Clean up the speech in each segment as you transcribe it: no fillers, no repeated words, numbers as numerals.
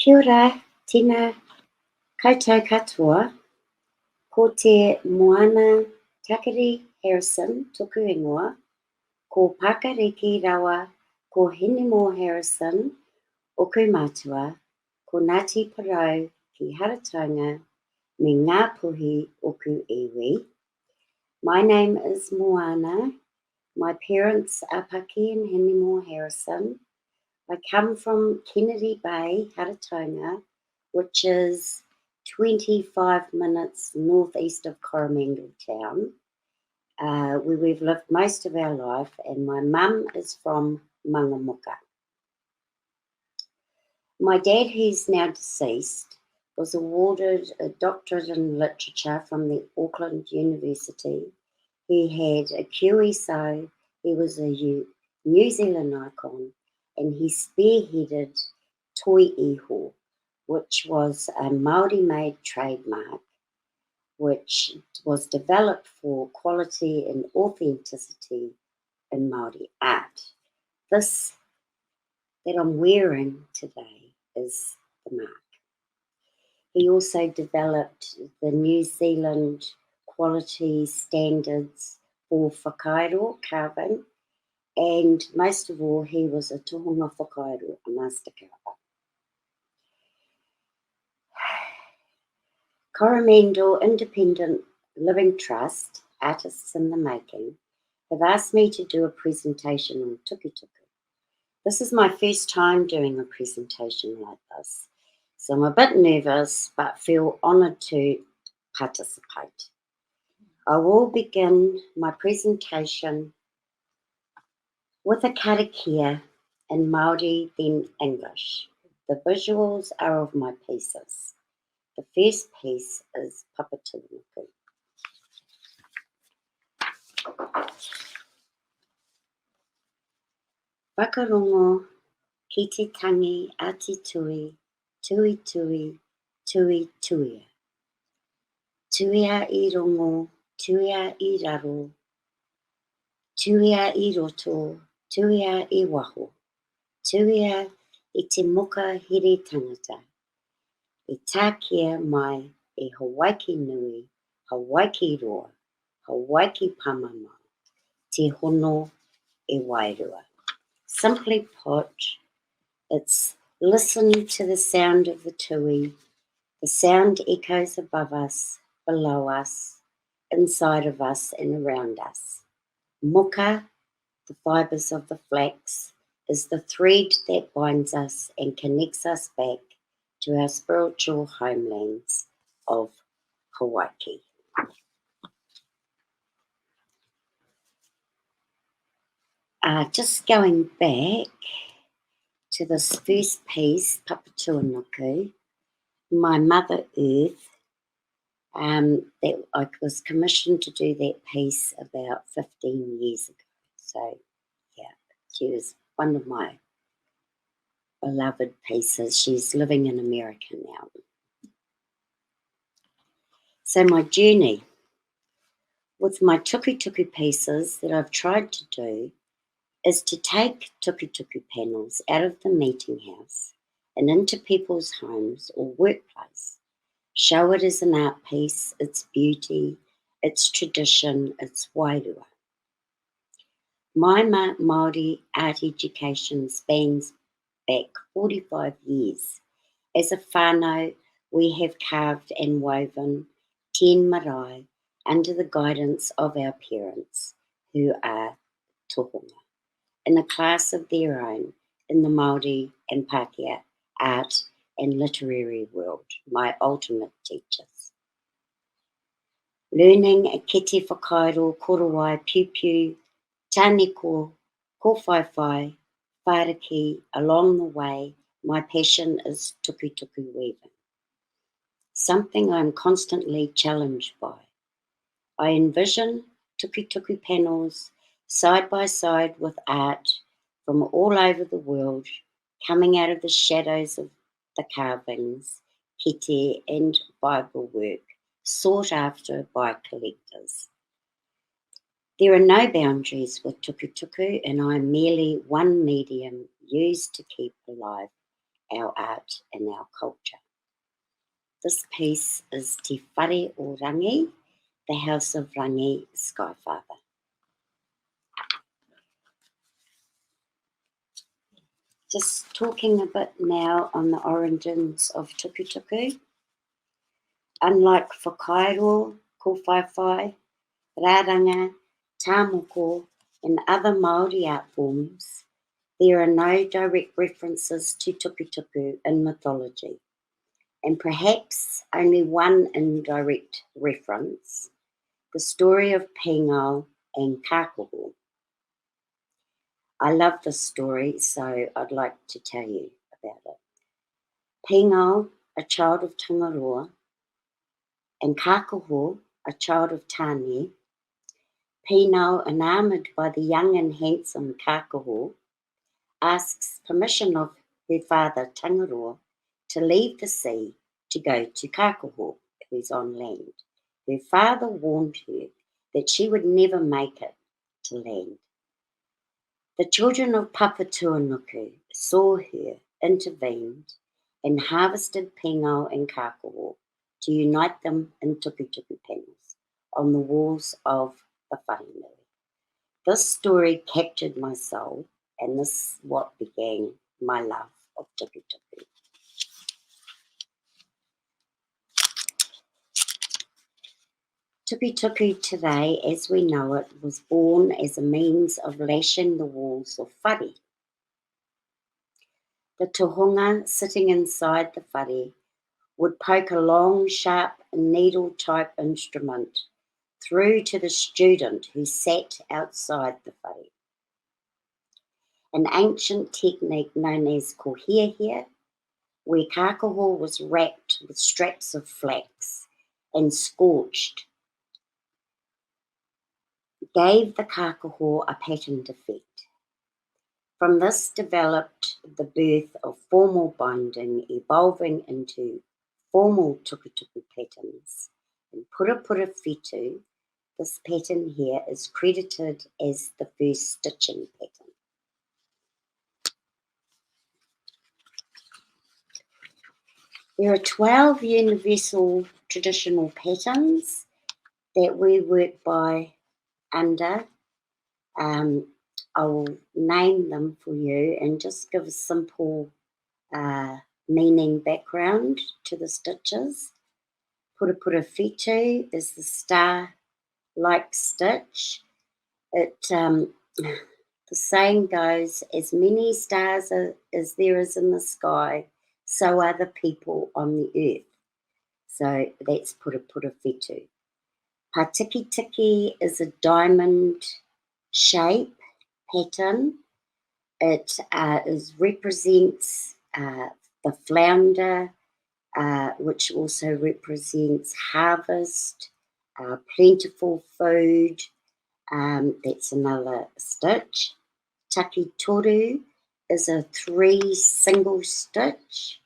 Kia ora, tēnā koutou katoa, ko te Moana Harrison tuku ingoa, ko Pakariki rawa, ko Moana Harrison o Kumātua, ko Ngāti Parau ki Haratanga, me ngā puhi o ku iwi. My name is Moana. My parents are Paki and Moana Harrison. I come from Kennedy Bay, Haratanga, which is 25 minutes northeast of Coromandel town, where we've lived most of our life, and my mum is from Mangamuka. My dad, who's now deceased, was awarded a doctorate in literature from the Auckland University. He had a QSO, he was a New Zealand icon, and he spearheaded Toi Iho, which was a Māori-made trademark, which was developed for quality and authenticity in Māori art. This that I'm wearing today is the mark. He also developed the New Zealand quality standards for whakairo carving, and most of all, he was a tohunga whakairo, a master carver. Coromandel Independent Living Trust, Artists in the Making, have asked me to do a presentation on tukutuku. This is my first time doing a presentation like this, so I'm a bit nervous but feel honoured to participate. I will begin my presentation with a karakia in Māori, then English. The visuals are of my pieces. The first piece is tukutuku. Whakarongo ki te tangi a te tui, tui tui, tui tuia. Tuia I rongo, tuia I raro, tuia I roto, tuia I waho, tuia I te moka here tangata. I tākia mai e Hawaii nui, Hawaii roa, Hawaii pamama, te hono e wairua. Simply put, it's listen to the sound of the tui. The sound echoes above us, below us, inside of us and around us. Muka, the fibres of the flax, is the thread that binds us and connects us back to our spiritual homelands of Hawaii. Just going back to this first piece, Papatuanuku, my Mother Earth, that I was commissioned to do that piece about 15 years ago. So, yeah, she was one of my beloved pieces. She's living in America now. So my journey with my tukutuku pieces that I've tried to do is to take tukutuku panels out of the meeting house and into people's homes or workplace. Show it as an art piece, its beauty, its tradition, its wairua. My Māori art education spans back 45 years. As a whānau, we have carved and woven 10 marae under the guidance of our parents, who are tohunga, in a class of their own in the Māori and Pākehā art and literary world, my ultimate teachers. Learning ki te whakairo, korowai, piu-piu, tāneko, kōwhaiwhai, whāriki, along the way, my passion is tukutuku weaving, something I'm constantly challenged by. I envision tukutuku panels side by side with art from all over the world, coming out of the shadows of the carvings, kete and Bible work, sought after by collectors. There are no boundaries with tukutuku, and I am merely one medium used to keep alive our art and our culture. This piece is Te Whare o Rangi, the House of Rangi, Skyfather. Just talking a bit now on the origins of tukutuku. Unlike whakairo, kōwhaiwhai, rāranga, tāmoko, and other Māori art forms, there are no direct references to tukutuku in mythology, and perhaps only one indirect reference, the story of Pingao and Kākoho. I love this story, so I'd like to tell you about it. Pingao, a child of Tangaroa, and Kākoho, a child of Tāne. Pingao, enamoured by the young and handsome Kākoho, asks permission of her father Tangaroa to leave the sea to go to Kākoho, who's on land. Her father warned her that she would never make it to land. The children of Papatuanuku saw her, intervened, and harvested Pingao and Kākoho to unite them in tukutuku panels on the walls of the wharenui. This story captured my soul, and this is what began my love of tukutuku. Tukutuku today, as we know it, was born as a means of lashing the walls of whare. The tohunga sitting inside the whare would poke a long, sharp, needle-type instrument through to the student who sat outside the whare. An ancient technique known as kohehea, where Kākoho was wrapped with straps of flax and scorched, gave the Kākoho a patterned effect. From this developed the birth of formal binding, evolving into formal tukutuku patterns. In pura whitu, this pattern here is credited as the first stitching pattern. There are 12 universal traditional patterns that we work by under. I will name them for you and just give a simple meaning background to the stitches. Pura whitu is the star-like stitch. It the saying goes, as many stars as there is in the sky, so are the people on the earth. So that's pura whitu. Patiki tiki is a diamond shape pattern. It represents the flounder, which also represents harvest, plentiful food. That's another stitch. Taki toru is a 3 single stitch,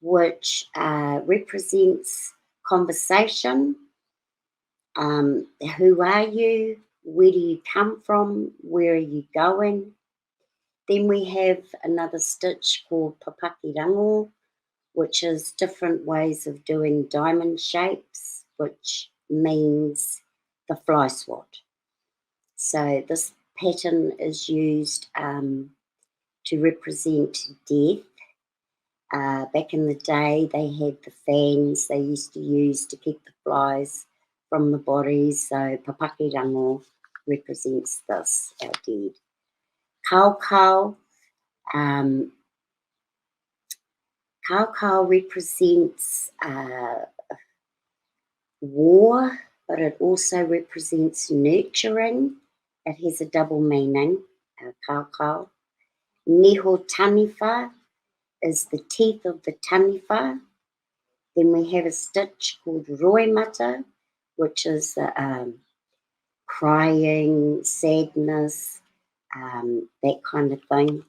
which represents conversation. Who are you? Where do you come from? Where are you going? Then we have another stitch called papakirango, which is different ways of doing diamond shapes, which means the fly swat. So this pattern is used to represent death. Back in the day, they had the fans they used to use to keep the flies from the bodies. So papakirango represents this, our dead. Kaukau. Kaukau represents war, but it also represents nurturing. It has a double meaning, kaukau. Neho taniwha is the teeth of the taniwha. Then we have a stitch called roimata, which is crying, sadness, that kind of thing.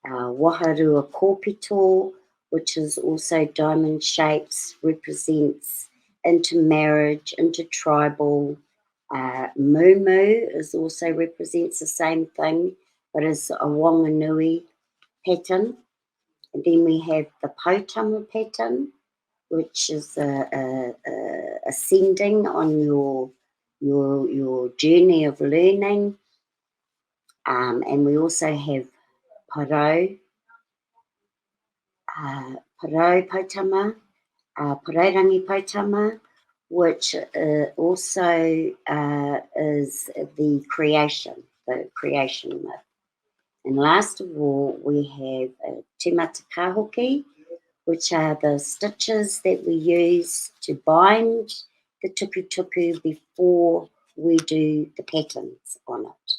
Waharua kōpito, which is also diamond shapes, represents intermarriage, intertribal. Mumu is also represents the same thing, but is a whanganui pattern. And then we have the Potama pattern, which is ascending on your journey of learning. And we also have Parau Potama, Parairangi Potama, which also is the creation myth. And last of all, we have Tumatakahoki, which are the stitches that we use to bind the tukutuku before we do the patterns on it.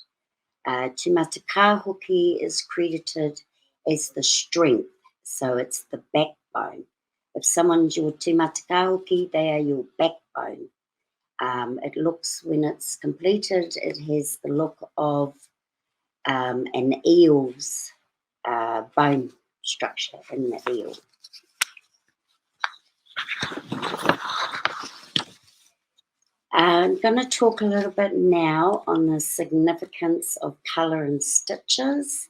Tumatakahoki is credited as the strength, so it's the backbone. If someone's your tumatakahoki, they are your backbone. It looks, when it's completed, it has the look of an eel's bone structure in the eel. I'm going to talk a little bit now on the significance of colour and stitches.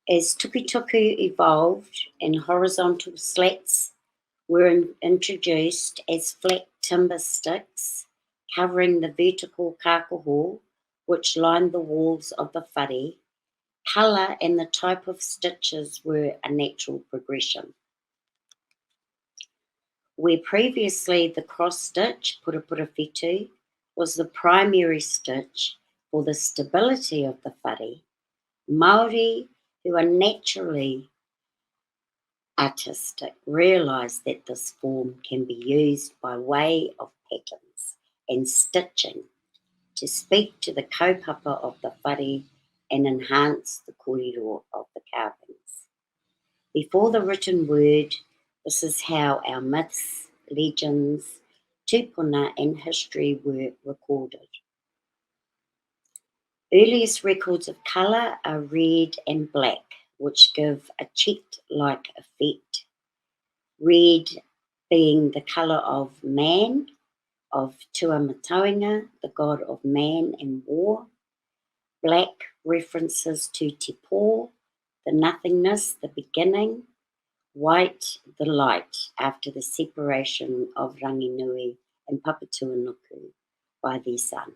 As tukutuku evolved and horizontal slats were introduced as flat timber sticks covering the vertical kākoho which lined the walls of the whare, colour and the type of stitches were a natural progression. Where previously the cross stitch, purapura whetū, was the primary stitch for the stability of the whare, Māori, who are naturally artistic, realise that this form can be used by way of patterns and stitching to speak to the kaupapa of the whare and enhance the kōrero of the carvings. Before the written word, this is how our myths, legends, tupuna and history were recorded. Earliest records of colour are red and black, which give a checked-like effect. Red being the colour of man, of Tuamataonga, the god of man and war. Black references to Te Pō, the nothingness, the beginning. White, the light, after the separation of Ranginui and Papatuanuku by their son.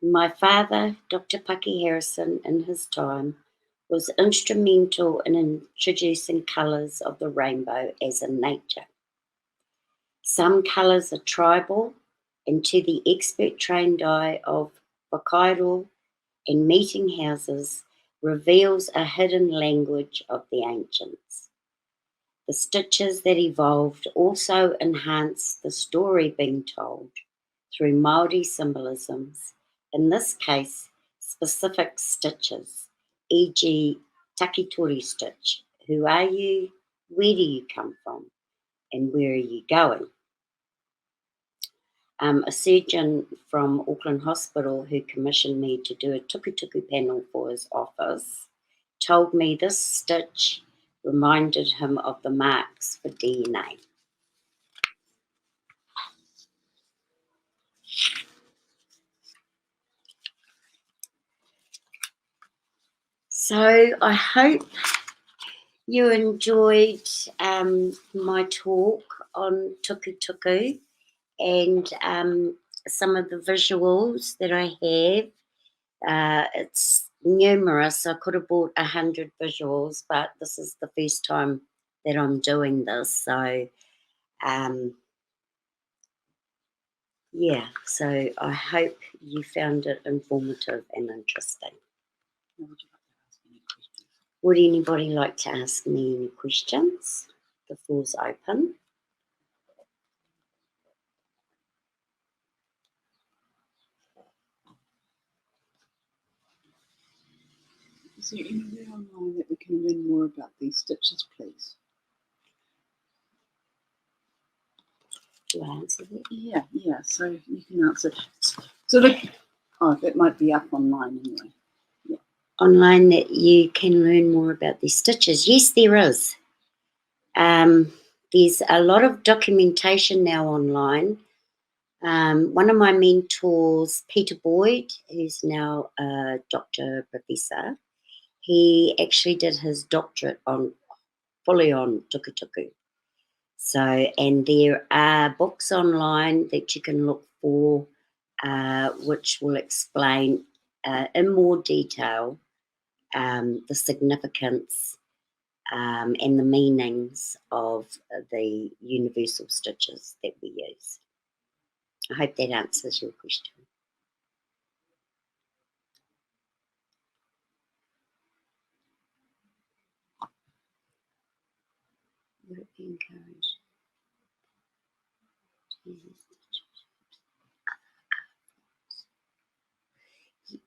My father, Dr. Paki Harrison, in his time, was instrumental in introducing colours of the rainbow as in nature. Some colours are tribal, and to the expert trained eye of whakairo and meeting houses, reveals a hidden language of the ancients. The stitches that evolved also enhanced the story being told through Māori symbolisms, in this case, specific stitches, e.g. takitori stitch, who are you, where do you come from, and where are you going? A surgeon from Auckland Hospital who commissioned me to do a tukutuku panel for his office told me this stitch reminded him of the marks for DNA. So I hope you enjoyed my talk on tukutuku and some of the visuals that I have. It's numerous. I could have bought 100 visuals, but this is the first time that I'm doing this. So, yeah, so I hope you found it informative and interesting. Would anybody like to ask me any questions? The floor's open. Is there anywhere online that we can learn more about these stitches, please? Do I answer that? Yeah, so you can answer. So that might be up online anyway. Yeah. Online that you can learn more about these stitches. Yes, there is. There's a lot of documentation now online. One of my mentors, Peter Boyd, who's now a doctor professor, he actually did his doctorate fully on tukutuku. So, and there are books online that you can look for, which will explain in more detail the significance and the meanings of the universal stitches that we use. I hope that answers your question. Would it be encouraged?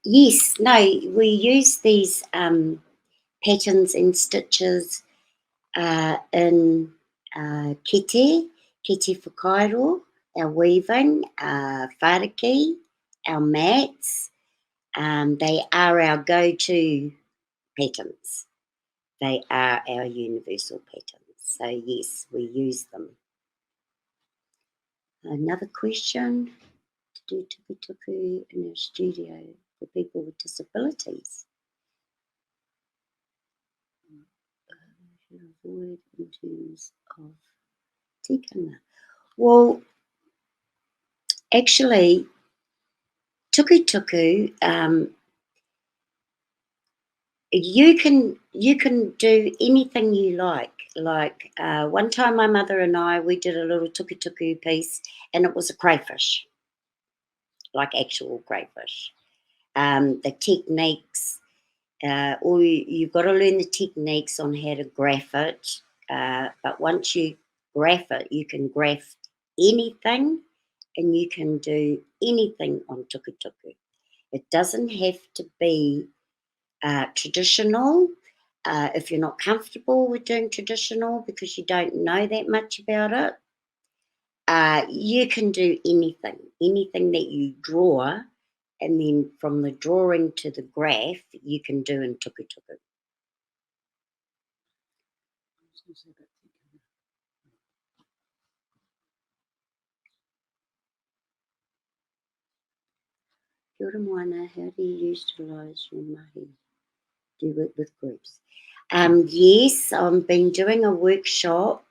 Yes, no, we use these patterns and stitches in kete whakairo, our weaving, whariki, our mats. They are our go-to patterns. They are our universal patterns. So yes, we use them. Another question: to do tukutuku in our studio for people with disabilities. Should avoid in terms of tikanga. Well, actually, tukutuku, you can do anything you like. Like one time, my mother and we did a little tukutuku piece, and it was a crayfish, like actual crayfish. The techniques, or you've got to learn the techniques on how to graph it. But once you graph it, you can graph anything, and you can do anything on tukutuku. It doesn't have to be traditional. If you're not comfortable with doing traditional because you don't know that much about it, you can do anything that you draw, and then from the drawing to the graph, you can do in tukutuku. Kia ora Moana, how do you utilise your mahi? Do you work with groups? Yes, I've been doing a workshop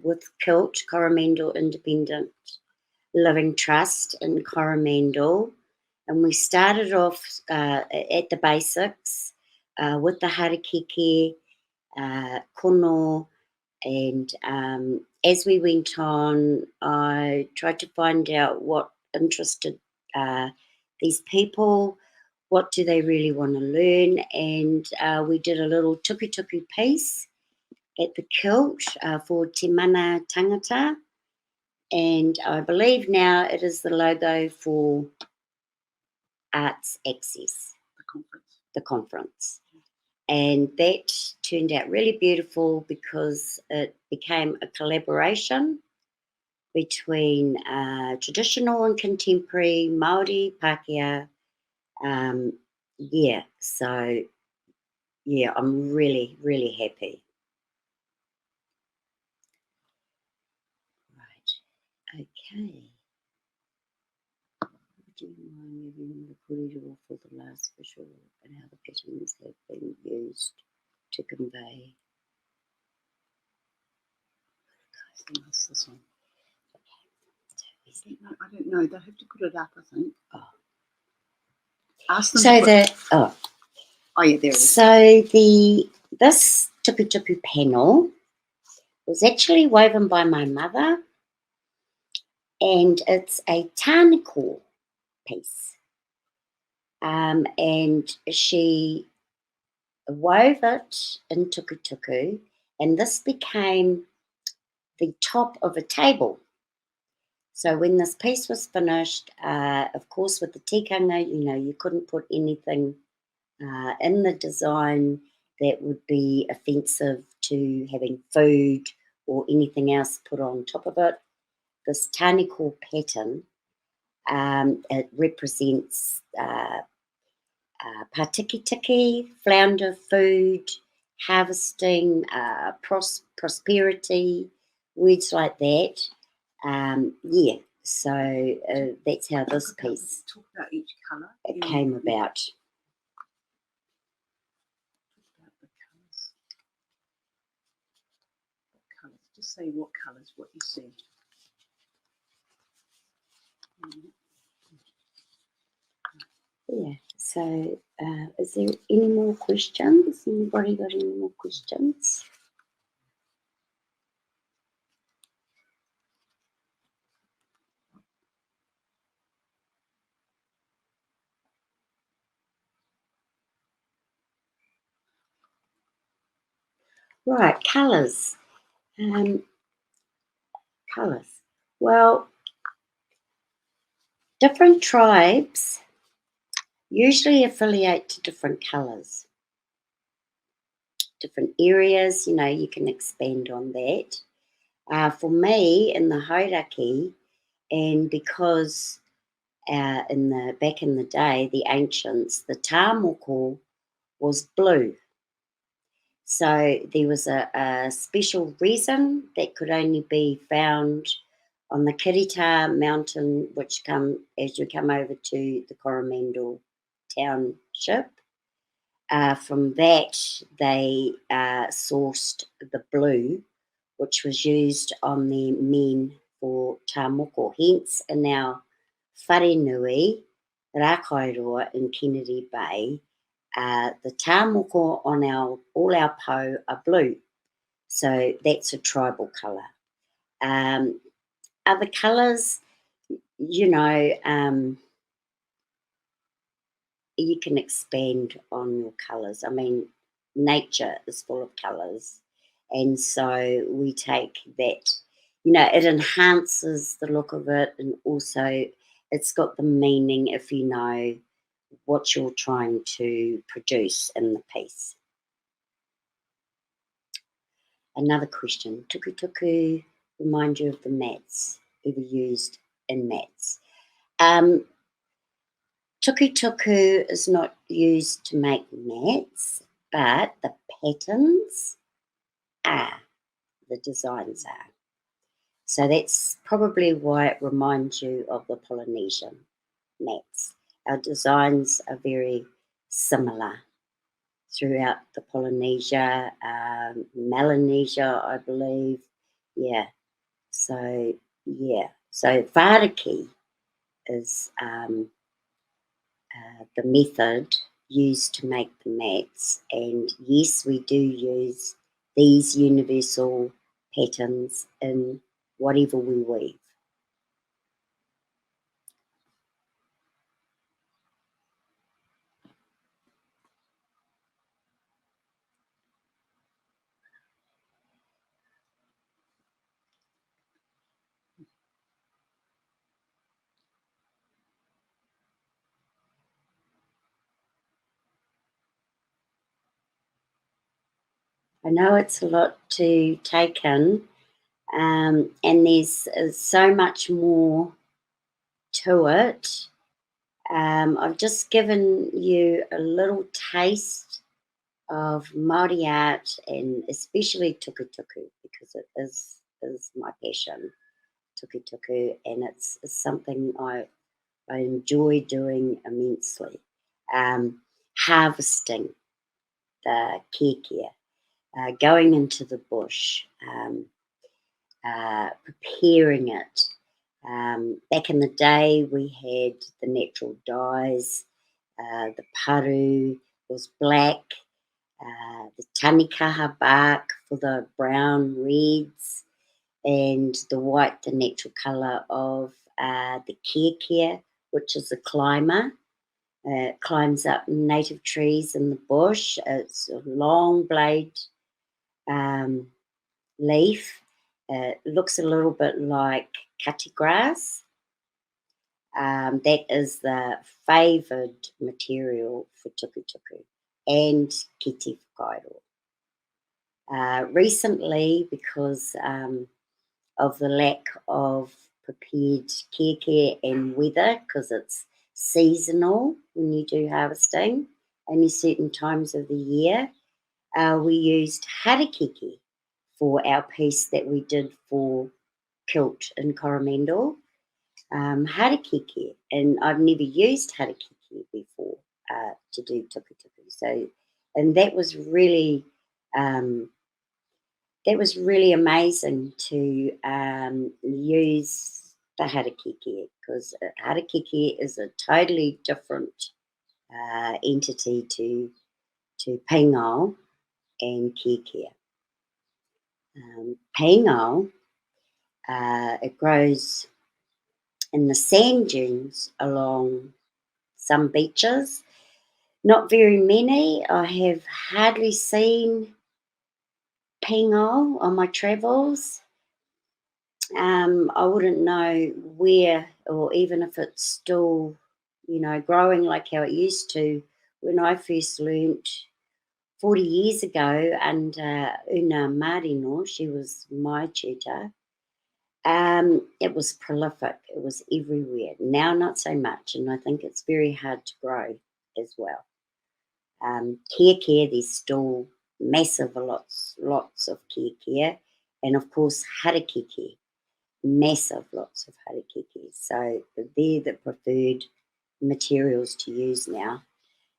with Kilt, Coromandel Independent Living Trust in Coromandel, and we started off at the basics with the harakeke, kono, and as we went on, I tried to find out what interested these people. What do they really want to learn? And we did a little tukutuku piece at the Kilt for Te Mana Tangata. And I believe now it is the logo for Arts Access, the conference. And that turned out really beautiful because it became a collaboration between traditional and contemporary, Māori, Pākehā. So I'm really, really happy. Right, okay. Do you mind moving the corridor for the last visual and how the patterns have been used to convey? That's this one. I don't know. They have to put it up, I think. Oh. Ask them. So yeah, there it is. So this tukutuku panel was actually woven by my mother, and it's a tāniko piece. And she wove it in tukutuku, and this became the top of a table. So when this piece was finished, of course, with the tikanga, you couldn't put anything in the design that would be offensive to having food or anything else put on top of it. This tāniko pattern, it represents patikitiki, flounder food, harvesting, prosperity, words like that. So that's how this piece talk about each colour. Came about. just say what colours, what you see. Yeah, so is there any more questions? Anybody got any more questions? Right, colours. Colours. Well, different tribes usually affiliate to different colours. Different areas, you can expand on that. For me, in the Hauraki, and because back in the day, the ancients, the tāmoko was blue. So there was a special resin that could only be found on the Kirita mountain, which as you come over to the Coromandel township. From that, they sourced the blue, which was used on the men for tāmoko. Hence, in our wharenui, Rakairoa in Kennedy Bay, the tāmoko on all our po are blue. So that's a tribal colour. Other colours, you can expand on your colours. I mean, nature is full of colours. And so we take that, it enhances the look of it, and also it's got the meaning if you know what you're trying to produce in the piece. Another question, tukutuku remind you of the mats, ever used in mats? Tukutuku is not used to make mats, but the patterns are, the designs are. So that's probably why it reminds you of the Polynesian mats. Our designs are very similar throughout the Polynesia, Melanesia, I believe. Yeah. So whāriki is the method used to make the mats, and yes, we do use these universal patterns in whatever we weave. I know it's a lot to take in, and there's so much more to it. I've just given you a little taste of Māori art, and especially tukutuku, because it is my passion, tukutuku, and it's something I enjoy doing immensely. Harvesting the kēkia, going into the bush, preparing it. Back in the day, we had the natural dyes. The paru was black. The tanikaha bark for the brown reds, and the white, the natural colour of the kēkia, which is a climber. It climbs up native trees in the bush. It's a long blade leaf. It looks a little bit like cutty grass. That is the favoured material for tukutuku and kiti whakairo. Recently, because of the lack of prepared kēkia and weather, because it's seasonal when you do harvesting, only certain times of the year, we used harakeke for our piece that we did for Kilt in Coromandel. Harakeke, and I've never used harakeke before to do tukutuku. So, and that was really that was really amazing to use the harakeke, because harakeke is a totally different entity to pingao and kēkea. Pingao, it grows in the sand dunes along some beaches. Not very many. I have hardly seen pingao on my travels. I wouldn't know where, or even if it's still, growing like how it used to when I first learnt 40 years ago under Una Marino. She was my tutor. It was prolific. It was everywhere. Now, not so much, and I think it's very hard to grow as well. Kēkea, there's still massive lots of kēkea, and of course harakeke, massive lots of harakeke. So they're the preferred materials to use now.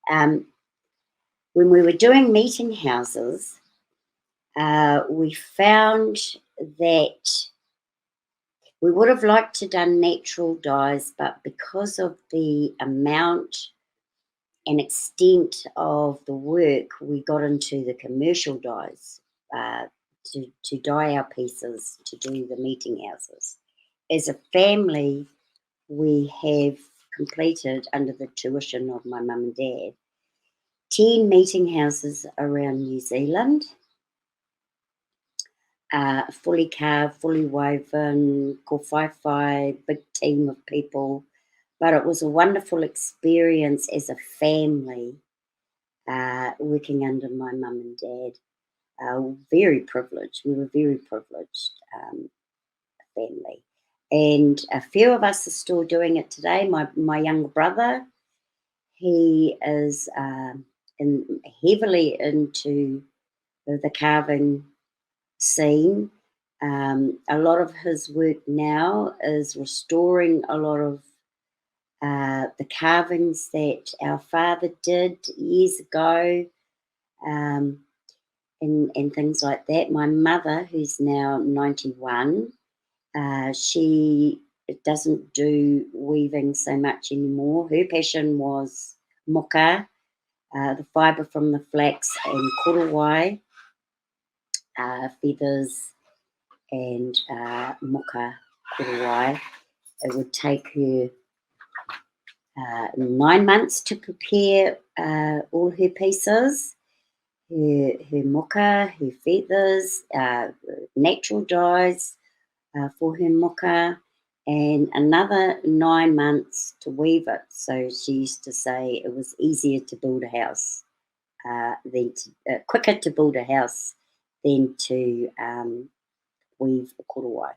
When we were doing meeting houses, we found that we would have liked to done natural dyes, but because of the amount and extent of the work, we got into the commercial dyes to dye our pieces, to do the meeting houses. As a family, we have completed, under the tuition of my mum and dad, 10 meeting houses around New Zealand, fully carved, fully woven, ko whai, big team of people. But it was a wonderful experience as a family, working under my mum and dad. Very privileged. We were very privileged family. And a few of us are still doing it today. My younger brother, he is heavily into the carving scene. A lot of his work now is restoring a lot of the carvings that our father did years ago, and things like that. My mother, who's now 91, she doesn't do weaving so much anymore. Her passion was moka, the fibre from the flax, and korowai, feathers, and moka korowai. It would take her 9 months to prepare all her pieces, her moka, her feathers, natural dyes for her moka, and another 9 months to weave it. So she used to say it was easier to build a house quicker to build a house than to weave the korowai.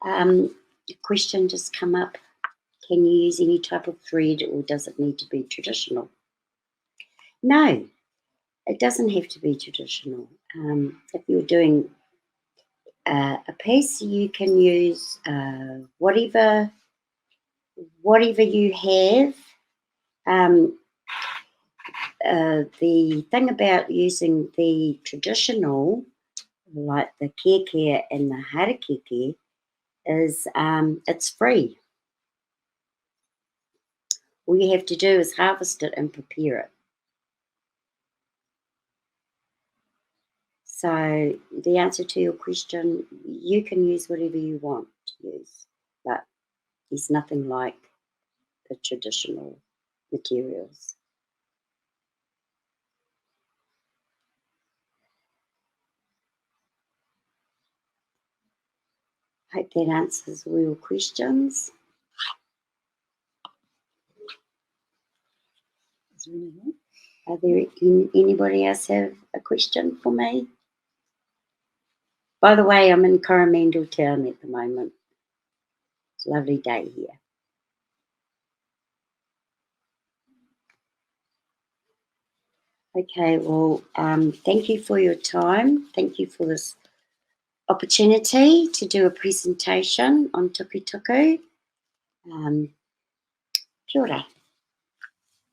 A question just come up. Can you use any type of thread, or does it need to be traditional? No, it doesn't have to be traditional. If you're doing a piece, you can use whatever you have. The thing about using the traditional, like the kēkea and the harakeke, is it's free. All you have to do is harvest it and prepare it. So the answer to your question, you can use whatever you want to use, but there's nothing like the traditional materials. Hope that answers all your questions. Are there anybody else have a question for me? By the way, I'm in Coromandel town at the moment. It's a lovely day here. Okay, well, thank you for your time. Thank you for this opportunity to do a presentation on tukutuku. Kia ora.